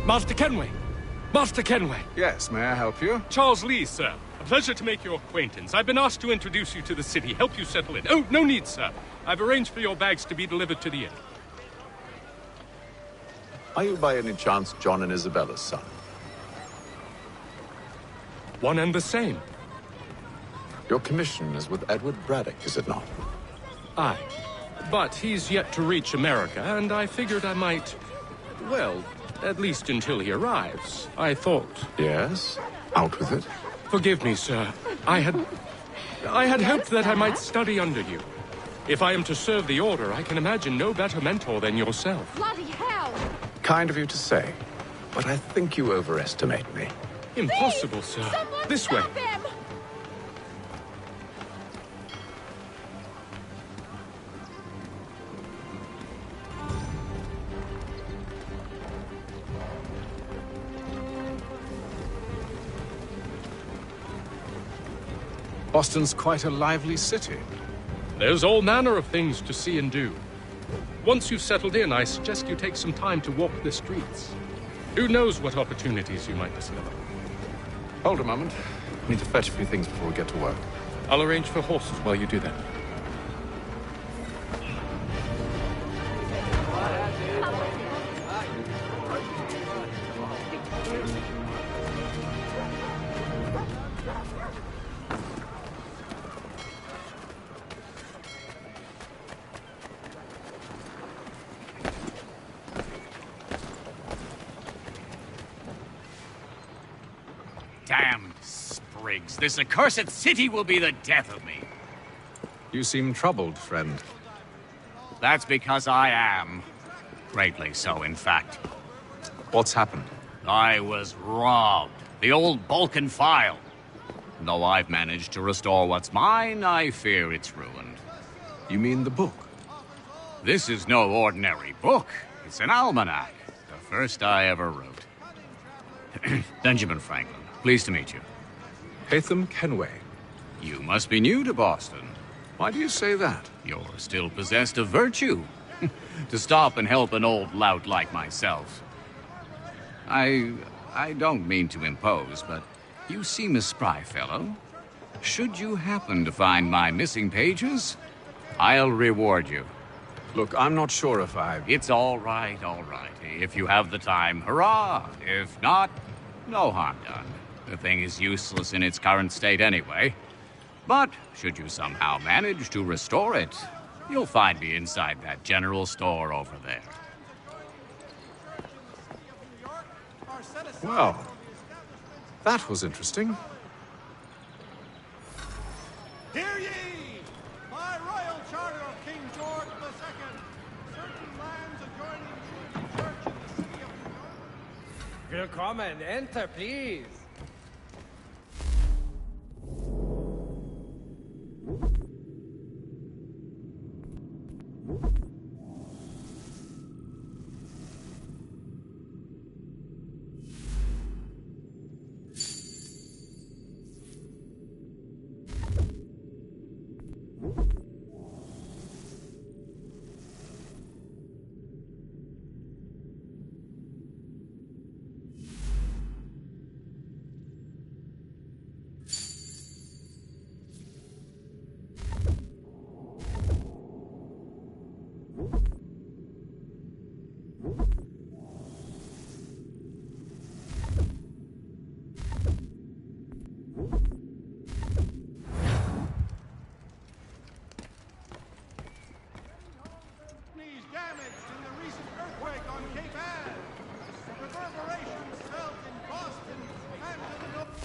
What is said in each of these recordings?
Master Kenway! Master Kenway! Yes, may I help you? Charles Lee, sir. A pleasure to make your acquaintance. I've been asked to introduce you to the city, help you settle in. Oh, no need, sir. I've arranged for your bags to be delivered to the inn. Are you by any chance John and Isabella's son? One and the same. Your commission is with Edward Braddock, is it not? Aye. But he's yet to reach America, and I figured I might... Well, at least until he arrives. I thought... Yes? Out with it. Forgive me, sir. I had hoped that I might study under you. If I am to serve the Order, I can imagine no better mentor than yourself. Bloody hell! Kind of you to say, but I think you overestimate me. Impossible, sir. This way. Them. Boston's quite a lively city. There's all manner of things to see and do. Once you've settled in, I suggest you take some time to walk the streets. Who knows what opportunities you might discover. Hold a moment. I need to fetch a few things before we get to work. I'll arrange for horses while you do that. Damn sprigs. This accursed city will be the death of me. You seem troubled, friend. That's because I am. Greatly so, in fact. What's happened? I was robbed. The old Balkan file. Though I've managed to restore what's mine, I fear it's ruined. You mean the book? This is no ordinary book. It's an almanac. The first I ever wrote. Benjamin Franklin. Pleased to meet you. Haytham Kenway. You must be new to Boston. Why do you say that? You're still possessed of virtue. To stop and help an old lout like myself. I don't mean to impose, but you seem a spry fellow. Should you happen to find my missing pages, I'll reward you. Look, I'm not sure if I... It's all right, all right. If you have the time, hurrah! If not, no harm done. The thing is useless in its current state anyway. But should you somehow manage to restore it, you'll find me inside that general store over there. Well, that was interesting. Hear ye! By royal charter of King George II, certain lands adjoining the church in the city of New York. Willkommen, enter, please. Damaged in the recent earthquake on Cape Ann. Reverberations felt in Boston and to the north.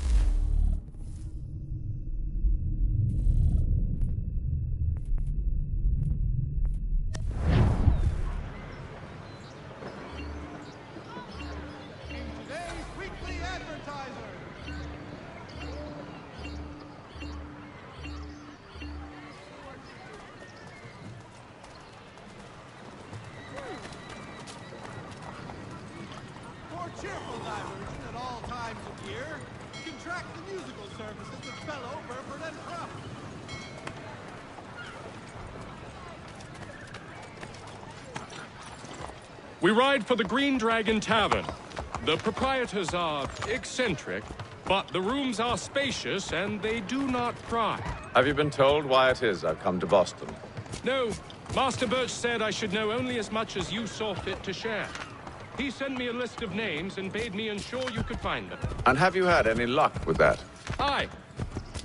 In today's weekly advertiser. Cheerful diversion at all times of year. Contract the musical services with Bellow, Burford, and Cruff. We ride for the Green Dragon Tavern. The proprietors are eccentric, but the rooms are spacious and they do not pry. Have you been told why it is I've come to Boston? No, Master Birch said I should know only as much as you saw fit to share. He sent me a list of names and bade me ensure you could find them. And have you had any luck with that? Aye.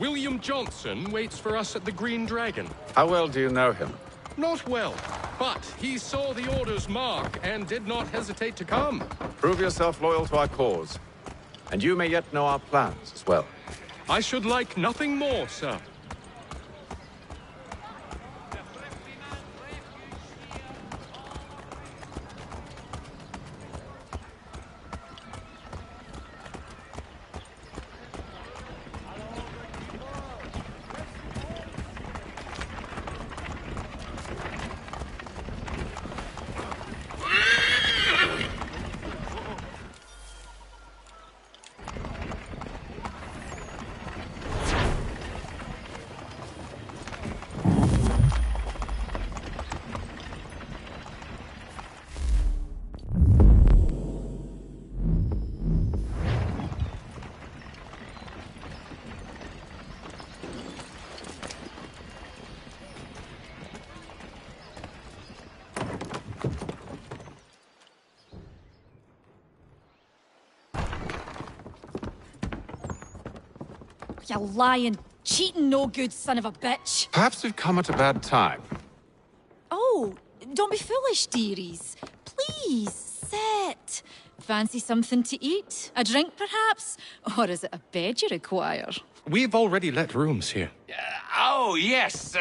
William Johnson waits for us at the Green Dragon. How well do you know him? Not well, but he saw the order's mark and did not hesitate to come. Prove yourself loyal to our cause. And you may yet know our plans as well. I should like nothing more, sir. You lying, cheating, no good son of a bitch. Perhaps we've come at a bad time. Oh, don't be foolish, dearies. Please, sit. Fancy something to eat? A drink, perhaps? Or is it a bed you require? We've already let rooms here. Oh, yes.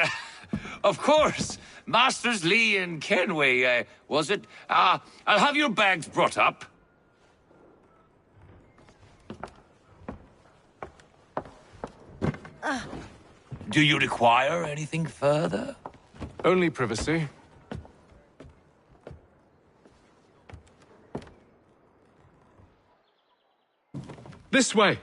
Of course. Masters Lee and Kenway, was it? I'll have your bags brought up. Do you require anything further? Only privacy. This way.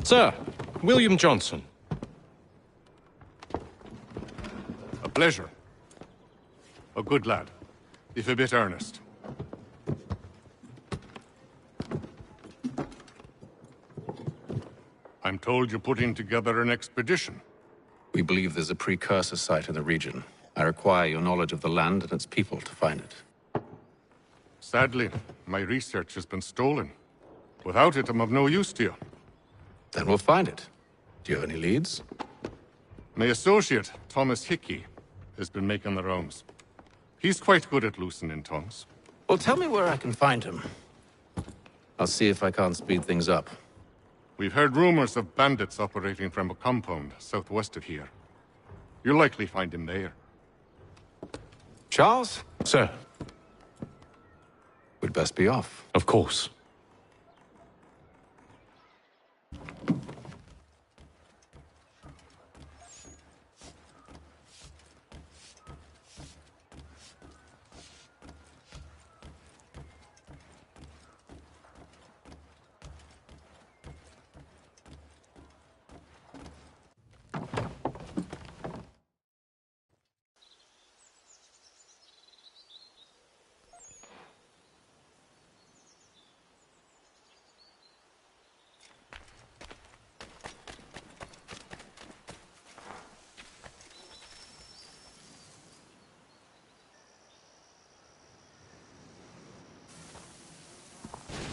Sir, William Johnson. A pleasure. A good lad, if a bit earnest. I'm told you're putting together an expedition. We believe there's a precursor site in the region. I require your knowledge of the land and its people to find it. Sadly, my research has been stolen. Without it, I'm of no use to you. Then we'll find it. Do you have any leads? My associate, Thomas Hickey, has been making the rounds. He's quite good at loosening tongues. Well, tell me where I can find him. I'll see if I can't speed things up. We've heard rumors of bandits operating from a compound southwest of here. You'll likely find him there. Charles? Sir, We'd best be off. of course.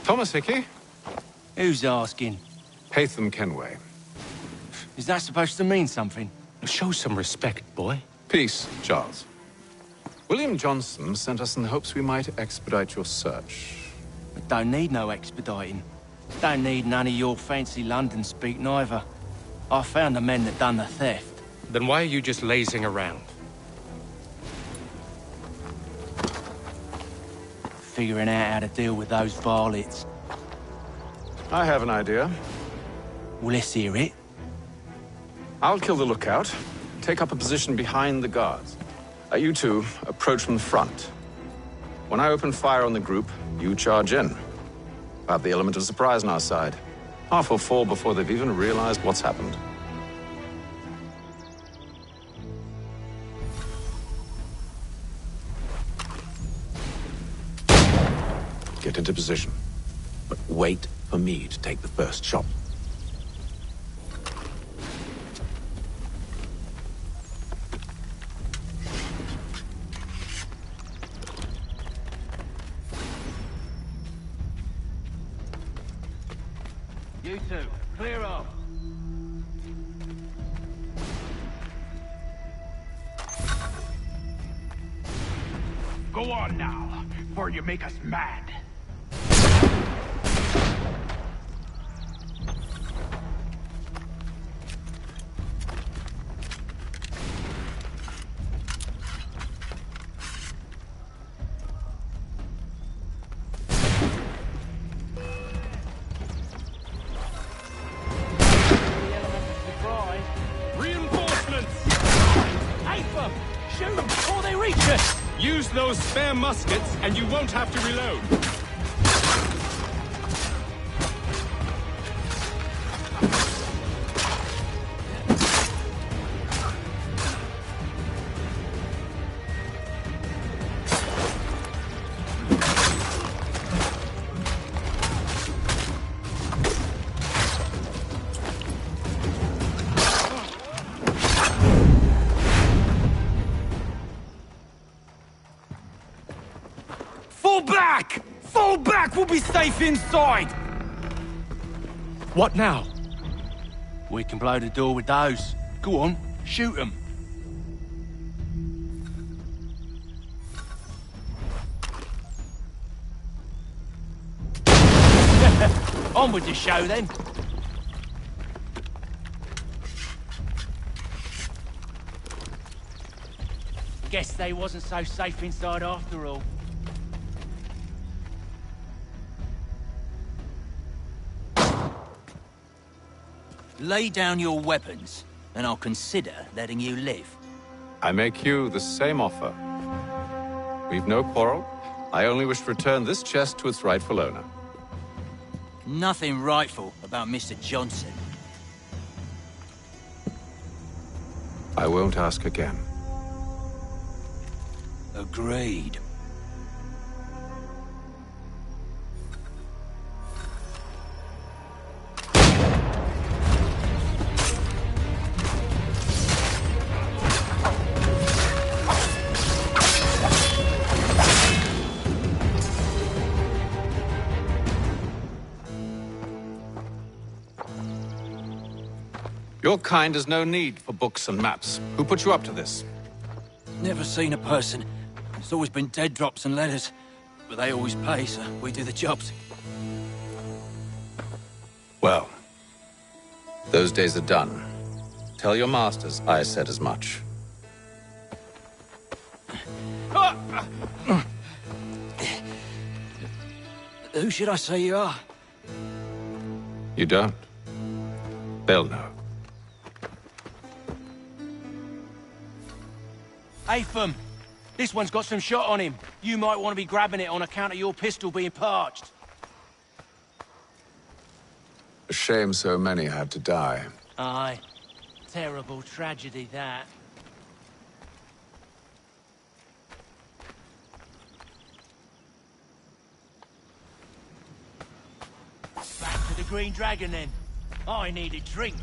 Thomas Hickey? Who's asking? Haytham Kenway. Is that supposed to mean something? Show some respect, boy. Peace, Charles. William Johnson sent us in the hopes we might expedite your search. I don't need no expediting. Don't need none of your fancy London speak neither. I found the men that done the theft. Then why are you just lazing around? Figuring out how to deal with those varlets. I have an idea. Well, let's hear it. I'll kill the lookout, take up a position behind the guards. You two approach from the front. When I open fire on the group, you charge in. Have the element of surprise on our side. Half will fall before they've even realized what's happened. Get into position. But wait for me to take the first shot. You two, clear off. Go on now, before you make us mad. Use those spare muskets, and you won't have to reload. Fall back! We'll be safe inside! What now? We can blow the door with those. Go on, shoot them. On with the show, then. Guess they wasn't so safe inside after all. Lay down your weapons, and I'll consider letting you live. I make you the same offer. We've no quarrel. I only wish to return this chest to its rightful owner. Nothing rightful about Mr. Johnson. I won't ask again. Agreed. Your kind has no need for books and maps. Who put you up to this? Never seen a person. It's always been dead drops and letters. But they always pay, so we do the jobs. Well, those days are done. Tell your masters I said as much. Who should I say you are? You don't? They'll know. Atham, this one's got some shot on him. You might want to be grabbing it on account of your pistol being parched. A shame so many had to die. Aye. Terrible tragedy, that. Back to the Green Dragon, then. I need a drink.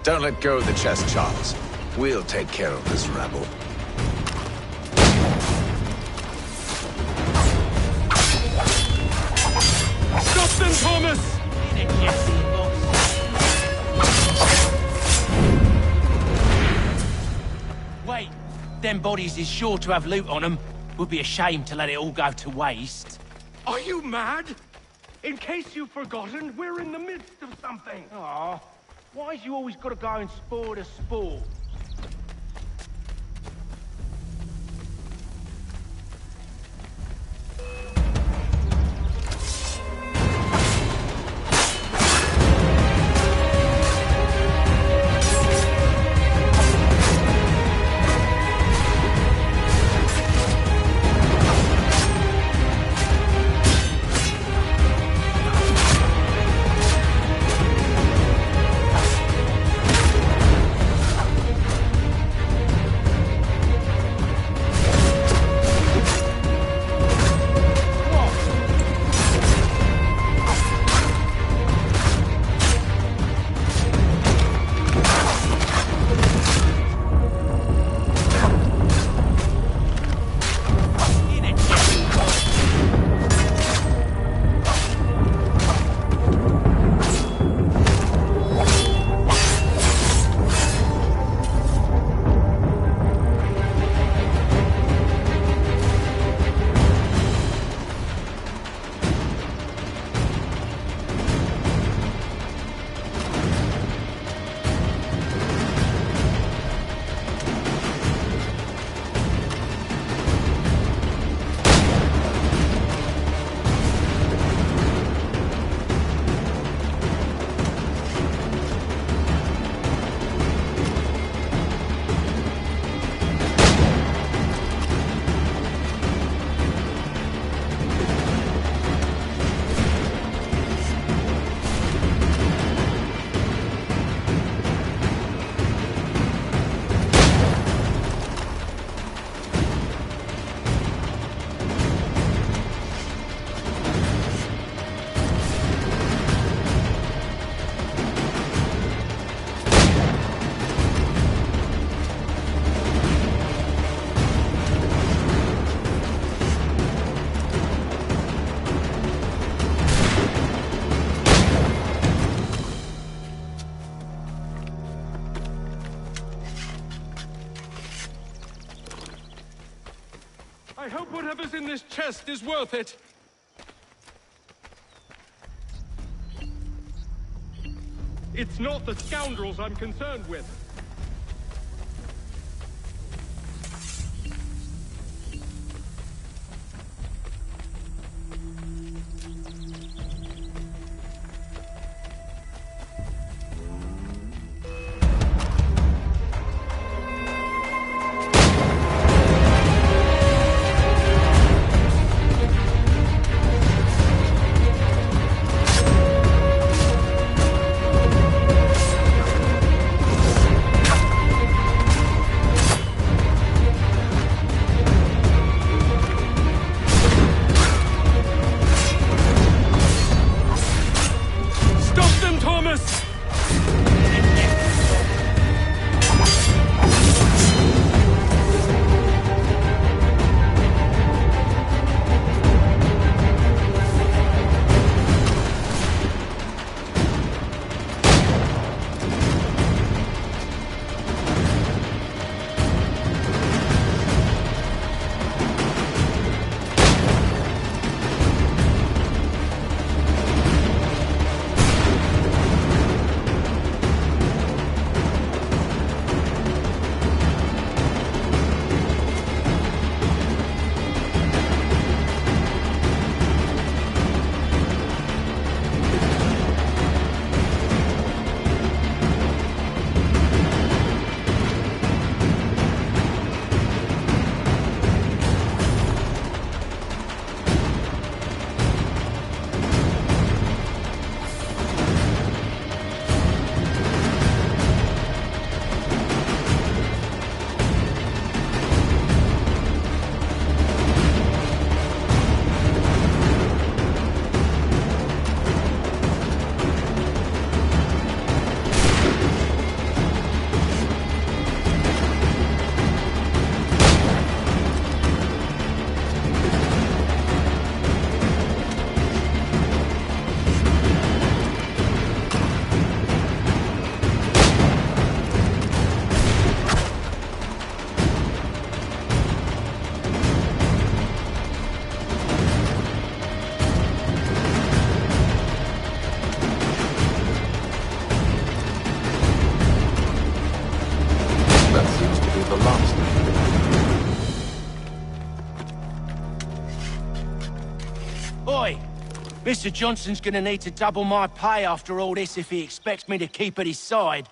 Don't let go of the chest, Charles. We'll take care of this rabble. Stop them, Thomas! Wait, them bodies is sure to have loot on them. Would be a shame to let it all go to waste. Are you mad? In case you've forgotten, we're in the midst of something. Aw. Why's you always got to go and spore the sport? I hope whatever's in this chest is worth it. It's not the scoundrels I'm concerned with. Mr. Johnson's gonna need to double my pay after all this if he expects me to keep at his side.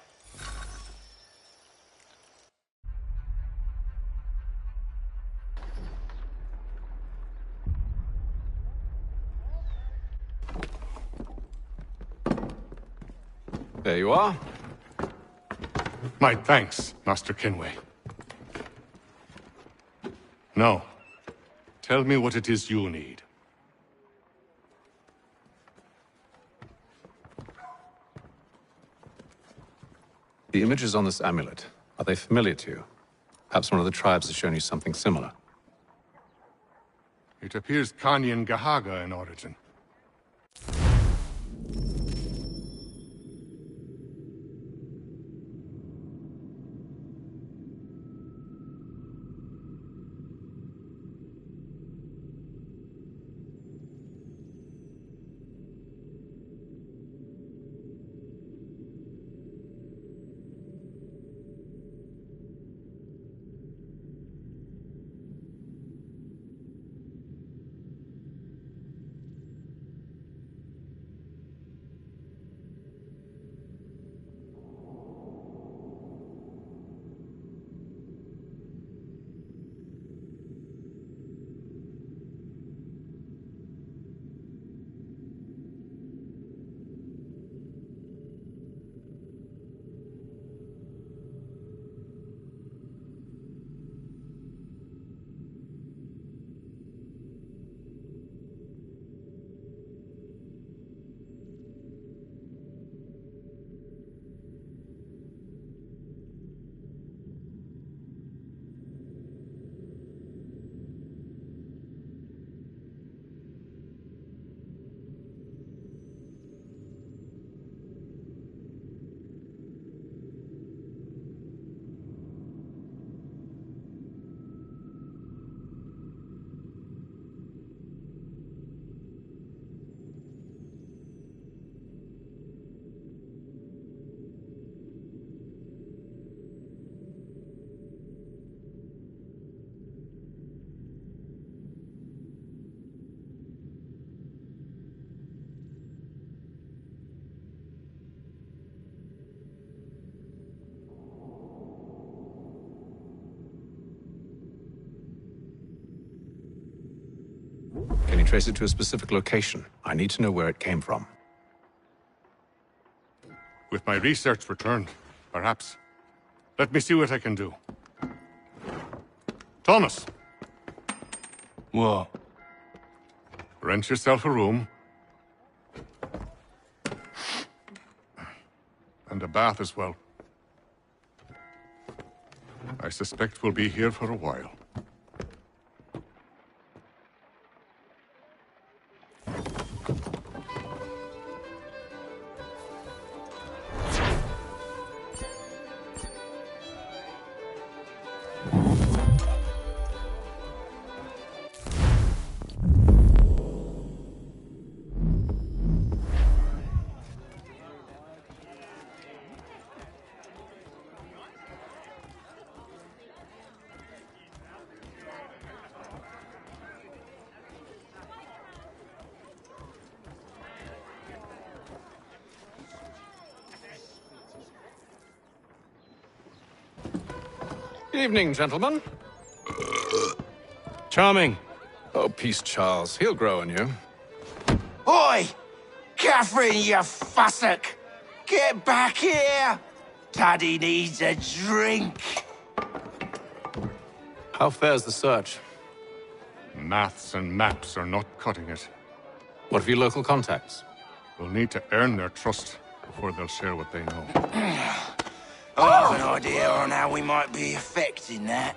There you are. My thanks, Master Kenway. Now, tell me what it is you need. The images on this amulet, are they familiar to you? Perhaps one of the tribes has shown you something similar. It appears Kanyan Gahaga in origin. trace it to a specific location. I need to know where it came from. With my research returned, perhaps. Let me see what I can do. Thomas! What? Rent yourself a room. And a bath as well. I suspect we'll be here for a while. Evening, gentlemen. Charming. Oh, peace, Charles. He'll grow on you. Oi! Catherine, you fussock! Get back here! Daddy needs a drink! How fares the search? Maths and maps are not cutting it. What of your local contacts? We'll need to earn their trust before they'll share what they know. I have an idea on how we might be affecting that.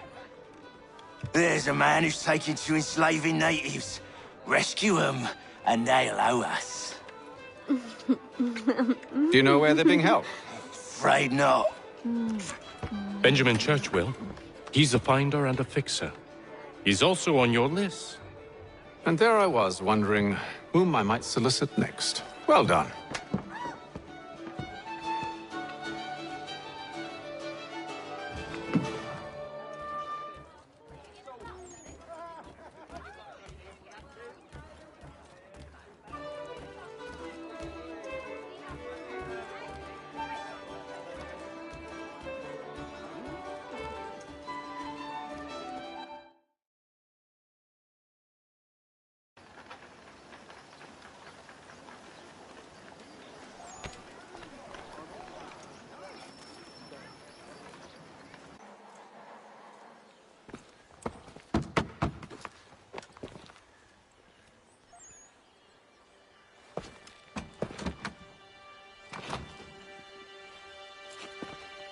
There's a man who's taken to enslaving natives. Rescue them, and they'll owe us. Do you know where they're being held? Afraid not. Benjamin Church will. He's a finder and a fixer. He's also on your list. And there I was, wondering whom I might solicit next. Well done.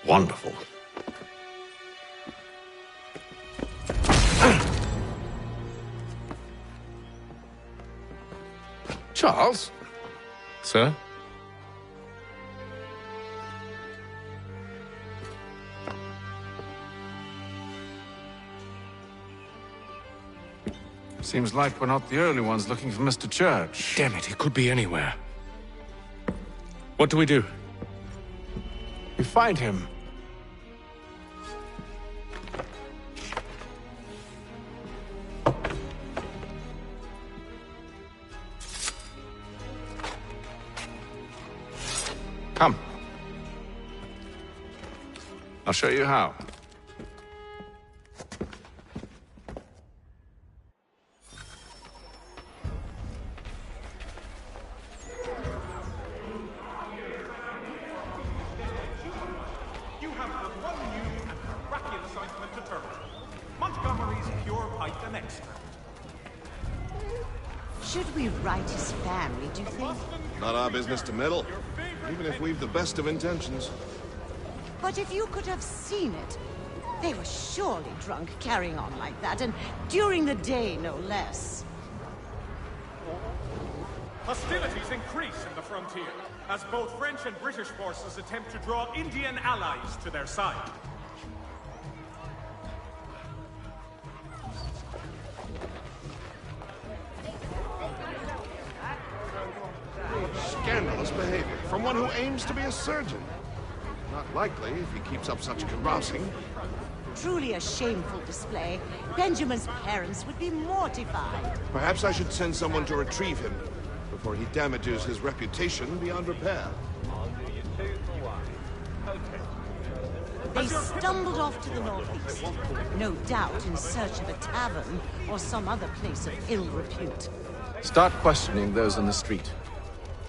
Wonderful. Charles? Sir? Seems like we're not the only ones looking for Mr. Church. Damn it, he could be anywhere. What do we do? We find him. Come. I'll show you how. You have but one new and miraculous ointment to turn. Montgomery's pure pipe and extract. Should we write his family, do you think? Not our business to meddle, even if we've the best of intentions. But if you could have seen it, they were surely drunk carrying on like that, and during the day, no less. Hostilities increase in the frontier, as both French and British forces attempt to draw Indian allies to their side. Scandalous behavior from one who aims to be a surgeon. Not likely if he keeps up such carousing. Truly a shameful display. Benjamin's parents would be mortified. Perhaps I should send someone to retrieve him before he damages his reputation beyond repair. They stumbled off to the northeast, no doubt in search of a tavern or some other place of ill repute. Start questioning those in the street.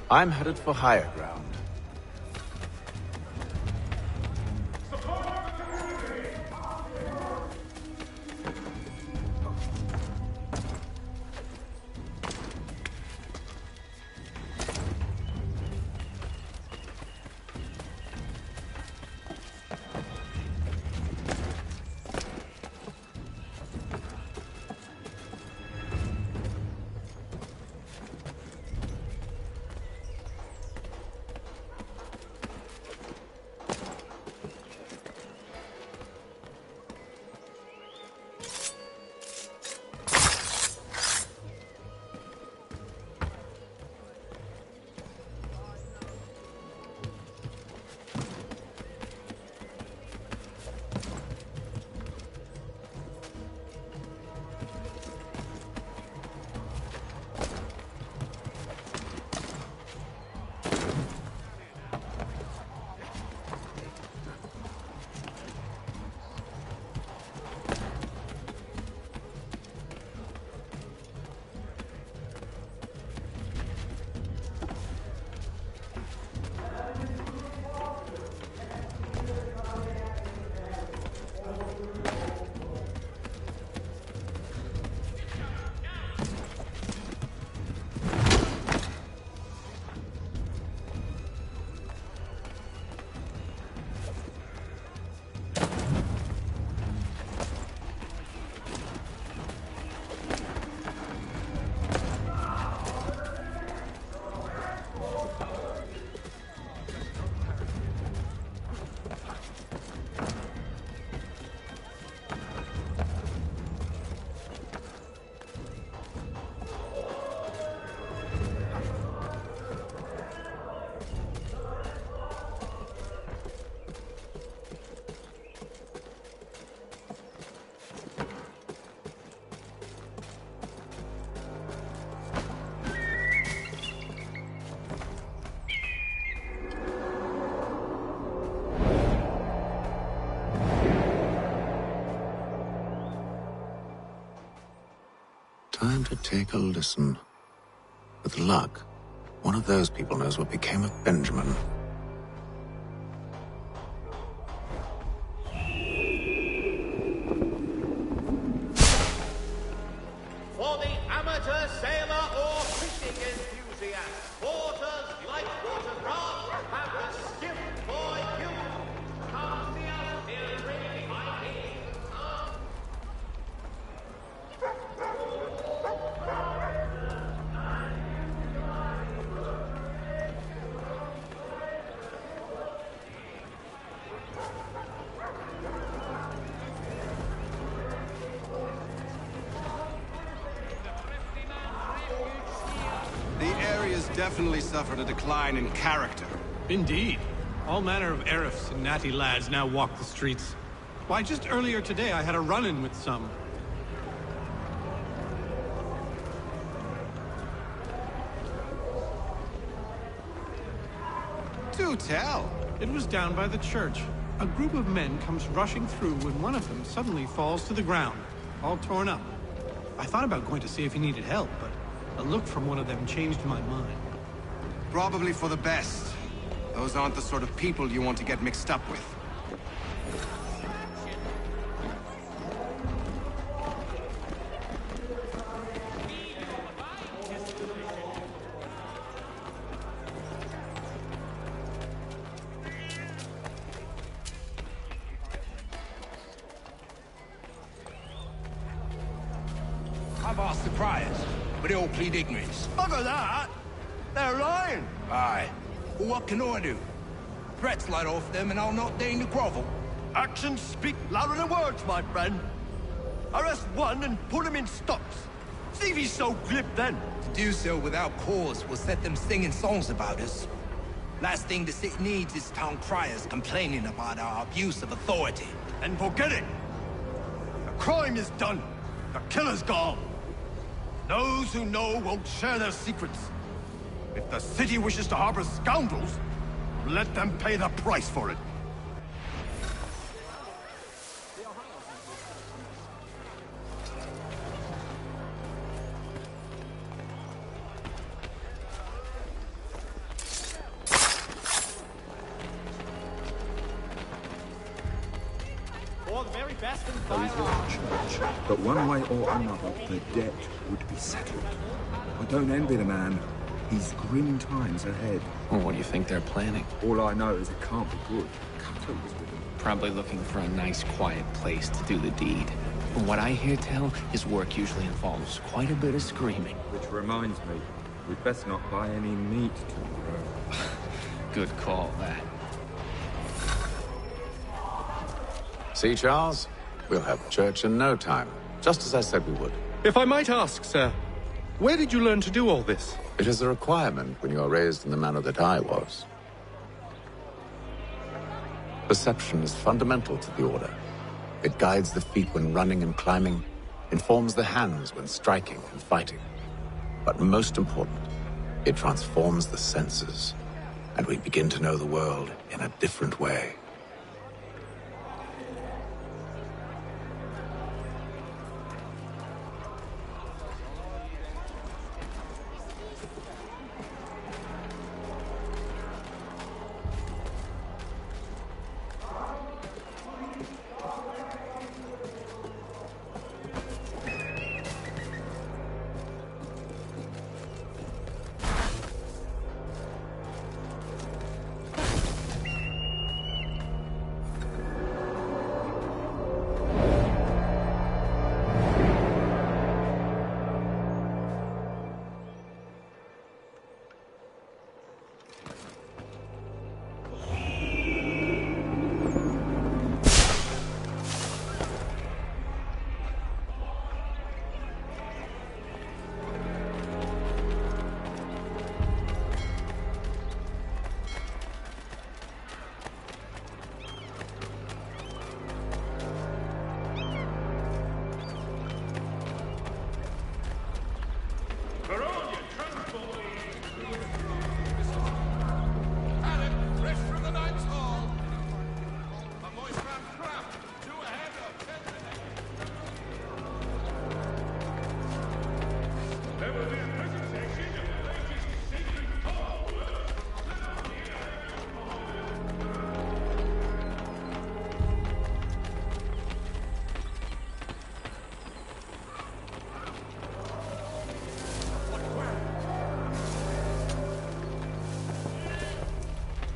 I'm headed for higher ground. Time to take a listen. With luck, one of those people knows what became of Benjamin. For the amateur sailor or fishing enthusiast, Porter's light watercraft have the skiff for you. Come see us in Cree, my king. Definitely suffered a decline in character. Indeed. All manner of Arifs and natty lads now walk the streets. Why, just earlier today I had a run-in with some. Do tell. It was down by the church. A group of men comes rushing through when one of them suddenly falls to the ground, all torn up. I thought about going to see if he needed help, but a look from one of them changed my mind. Probably for the best. Those aren't the sort of people you want to get mixed up with. I've asked the criers, but they all plead ignorance. Bugger that! They're lying! Aye. Well, what can I do? Threats light off them and I'll not deign to grovel. Actions speak louder than words, my friend. Arrest one and put him in stocks. See if he's so glib then. To do so without cause will set them singing songs about us. Last thing the city needs is town criers complaining about our abuse of authority. And forget it. The crime is done. The killer's gone. Those who know won't share their secrets. If the city wishes to harbor scoundrels, let them pay the price for it. There is a church, but one way or another, the debt would be settled. I don't envy the man. He's grim times ahead. Well, what do you think they're planning? All I know is it can't be good. Cutter was with him. Probably looking for a nice, quiet place to do the deed. From what I hear tell, his work usually involves quite a bit of screaming. Which reminds me, we'd best not buy any meat tomorrow. Good call, that. See, Charles? We'll have church in no time, just as I said we would. If I might ask, sir, where did you learn to do all this? It is a requirement when you are raised in the manner that I was. Perception is fundamental to the Order. It guides the feet when running and climbing, informs the hands when striking and fighting. But most important, it transforms the senses, and we begin to know the world in a different way.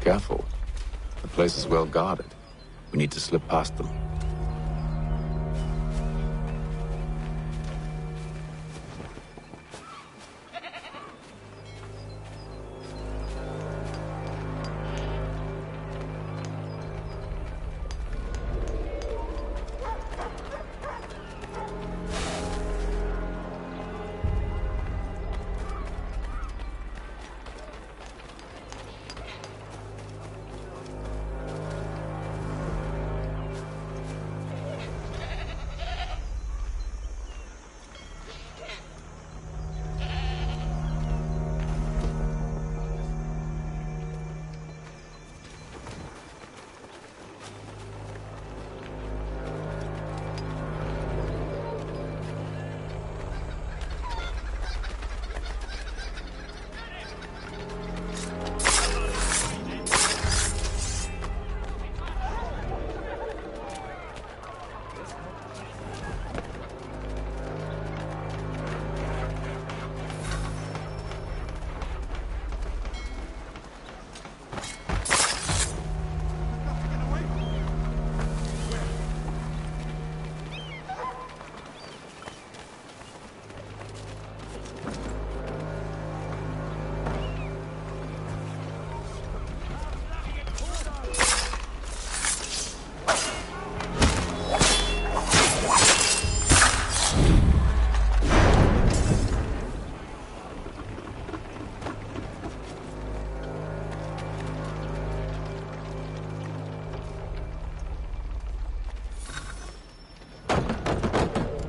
Careful. The place is well guarded. We need to slip past them.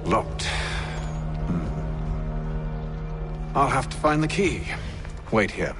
Locked. I'll have to find the key. Wait here.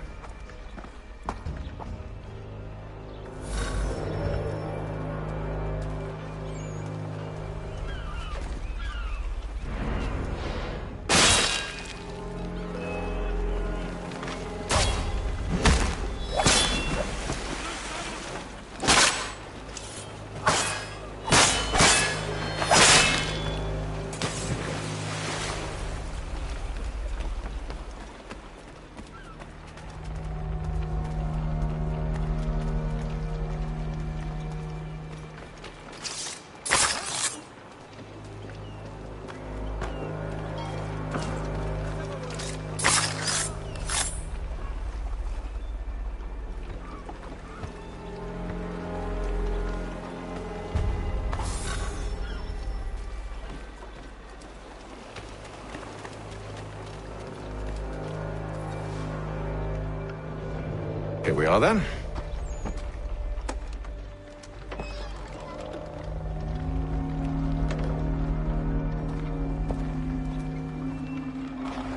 Here we are then.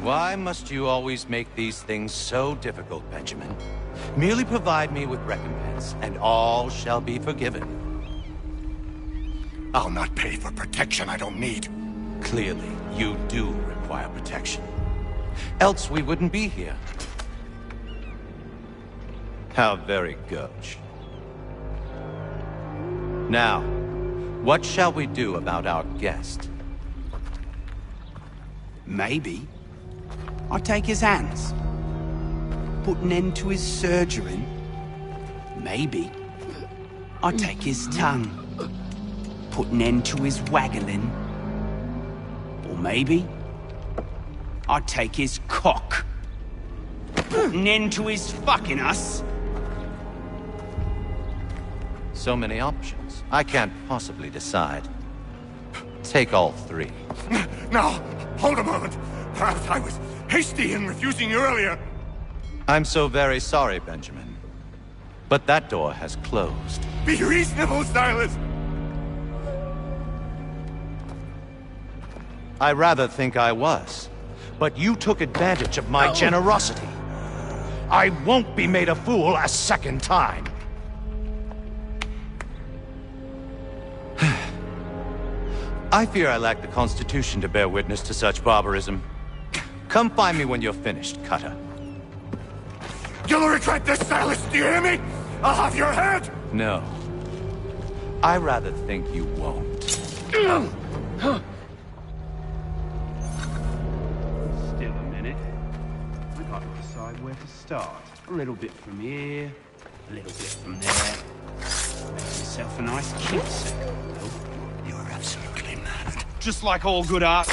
Why must you always make these things so difficult, Benjamin? Merely provide me with recompense, and all shall be forgiven. I'll not pay for protection I don't need. Clearly, you do require protection. Else we wouldn't be here. How very gauche. Now, what shall we do about our guest? Maybe I take his hands, put an end to his surgery. Maybe I take his tongue, put an end to his waggling. Or maybe I take his cock, put an end to his fucking us. So many options. I can't possibly decide. Take all three. Now, hold a moment. Perhaps I was hasty in refusing you earlier. I'm so very sorry, Benjamin. But that door has closed. Be reasonable, Silas. I rather think I was. But you took advantage of my generosity. I won't be made a fool a second time. I fear I lack the constitution to bear witness to such barbarism. Come find me when you're finished, Cutter. You'll regret this, Silas, do you hear me? I'll have your head! No. I rather think you won't. Still a minute. I gotta decide where to start. A little bit from here, a little bit from there. Make yourself a nice keepsake, Will. You're absolutely mad. Just like all good art.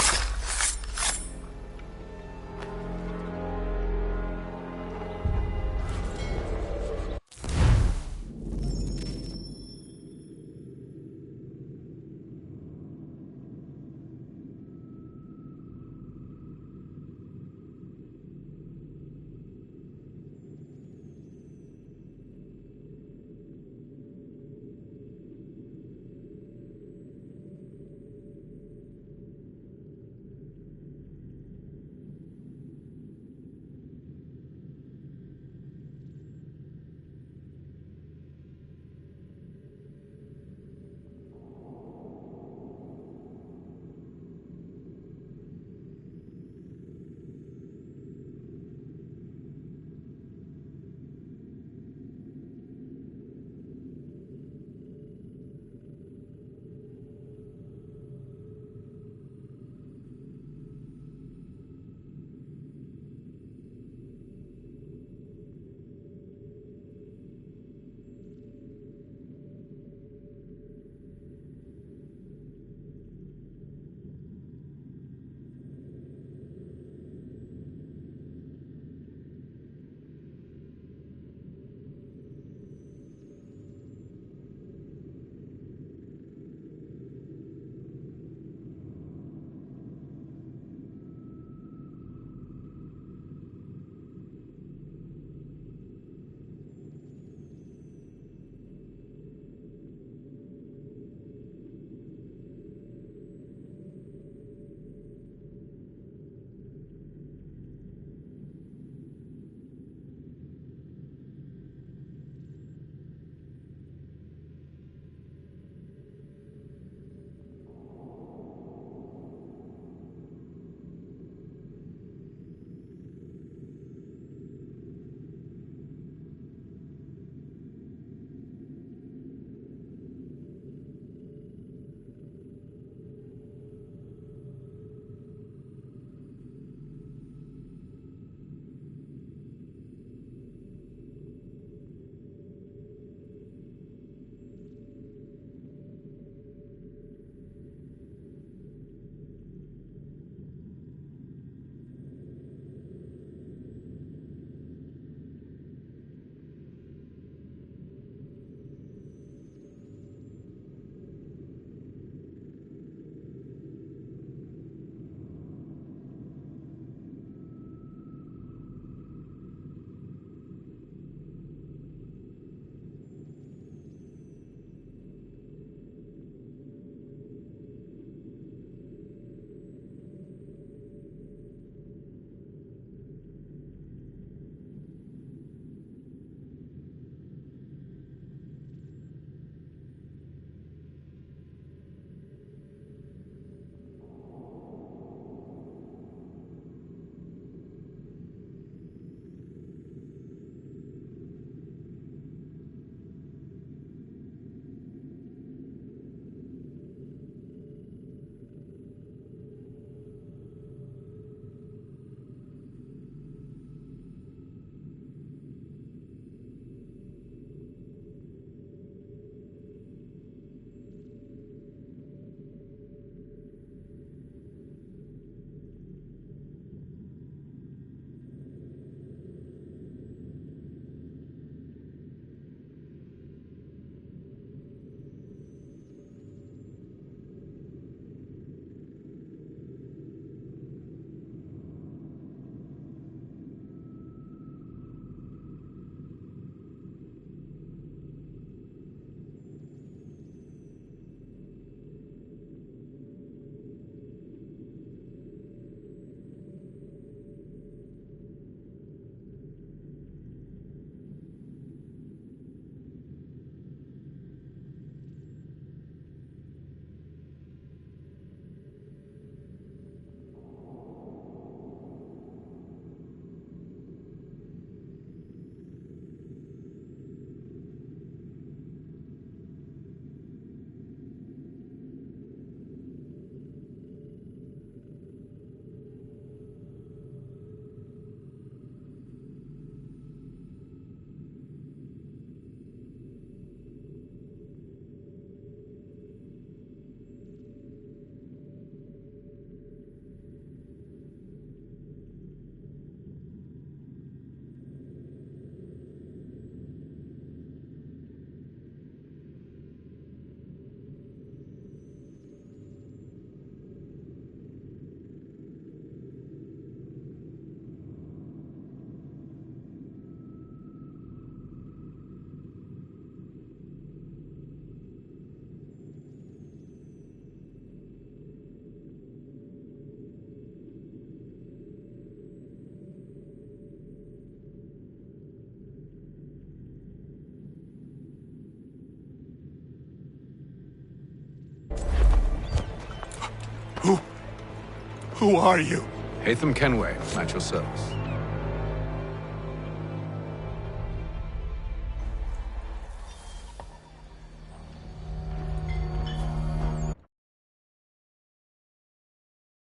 Who are you? Hatham Kenway, at your service.